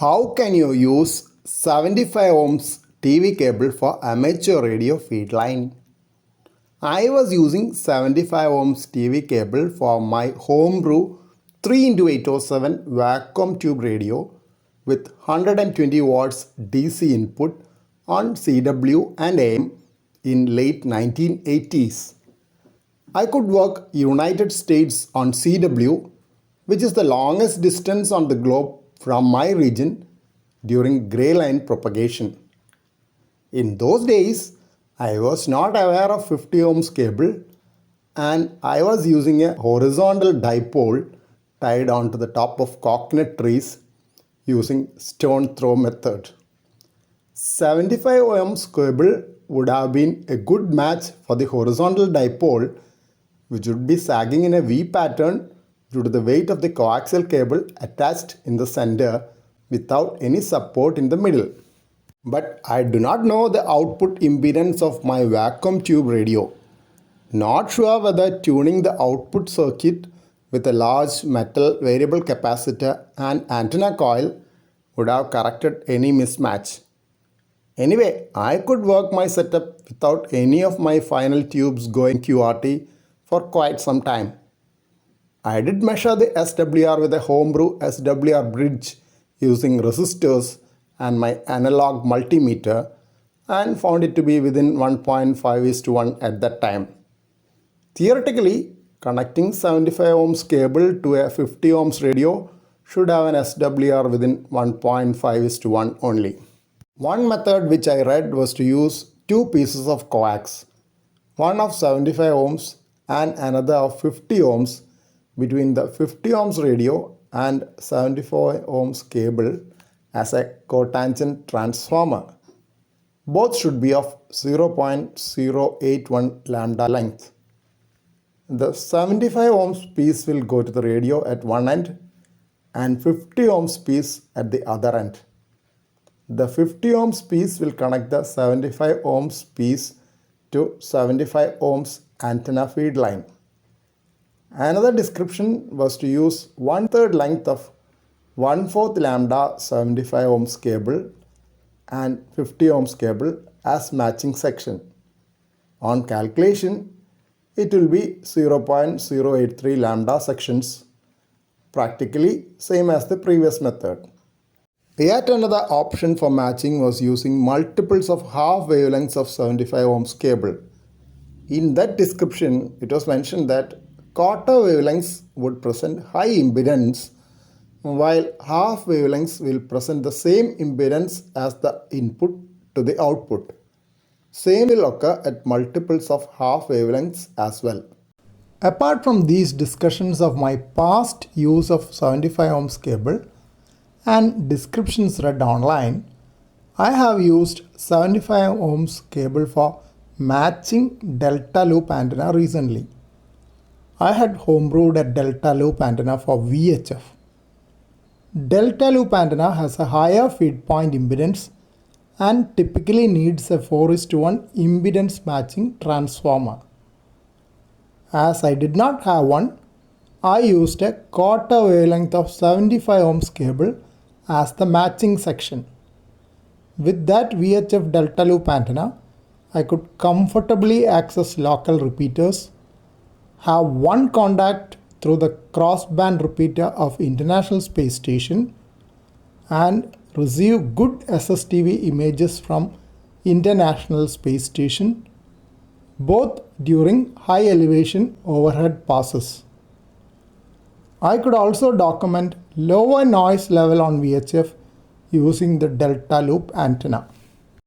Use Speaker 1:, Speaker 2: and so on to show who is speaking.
Speaker 1: How can you use 75 ohms TV cable for amateur radio Feedline? I was using 75 ohms TV cable for my homebrew 3x807 vacuum tube radio with 120 watts DC input on CW and AM in late 1980s. I could work United States on CW, which is the longest distance on the globe from my region during gray line propagation. In those days, I was not aware of 50 ohms cable and I was using a horizontal dipole tied onto the top of coconut trees using stone throw method. 75 ohms cable would have been a good match for the horizontal dipole, which would be sagging in a V pattern due to the weight of the coaxial cable attached in the center without any support in the middle. But I do not know the output impedance of my vacuum tube radio. Not sure whether tuning the output circuit with a large metal variable capacitor and antenna coil would have corrected any mismatch. Anyway, I could work my setup without any of my final tubes going QRT for quite some time. I did measure the SWR with a homebrew SWR bridge using resistors and my analog multimeter and found it to be within 1.5:1 at that time. Theoretically, connecting 75 ohms cable to a 50 ohms radio should have an SWR within 1.5:1 only. One method which I read was to use two pieces of coax, one of 75 ohms and another of 50 ohms between the 50 ohms radio and 75 ohms cable as a cotangent transformer. Both should be of 0.081 lambda length. The 75 ohms piece will go to the radio at one end and 50 ohms piece at the other end. The 50 ohms piece will connect the 75 ohms piece to 75 ohms antenna feed line. Another description was to use 1/3 length of 1/4 lambda 75 ohms cable and 50 ohms cable as matching section. On calculation, it will be 0.083 lambda sections, practically same as the previous method. Yet another option for matching was using multiples of half wavelengths of 75 ohms cable. In that description, it was mentioned that quarter wavelengths would present high impedance, while half wavelengths will present the same impedance as the input to the output. Same will occur at multiples of half wavelengths as well. Apart from these discussions of my past use of 75 ohms cable and descriptions read online, I have used 75 ohms cable for matching delta loop antenna recently. I had homebrewed a delta loop antenna for VHF. Delta loop antenna has a higher feed point impedance and typically needs a 4:1 impedance matching transformer. As I did not have one, I used a quarter wavelength of 75 ohms cable as the matching section. With that VHF delta loop antenna, I could comfortably access local repeaters, have one contact through the crossband repeater of International Space Station, and receive good SSTV images from International Space Station, both during high elevation overhead passes. I could also document lower noise level on VHF using the delta loop antenna.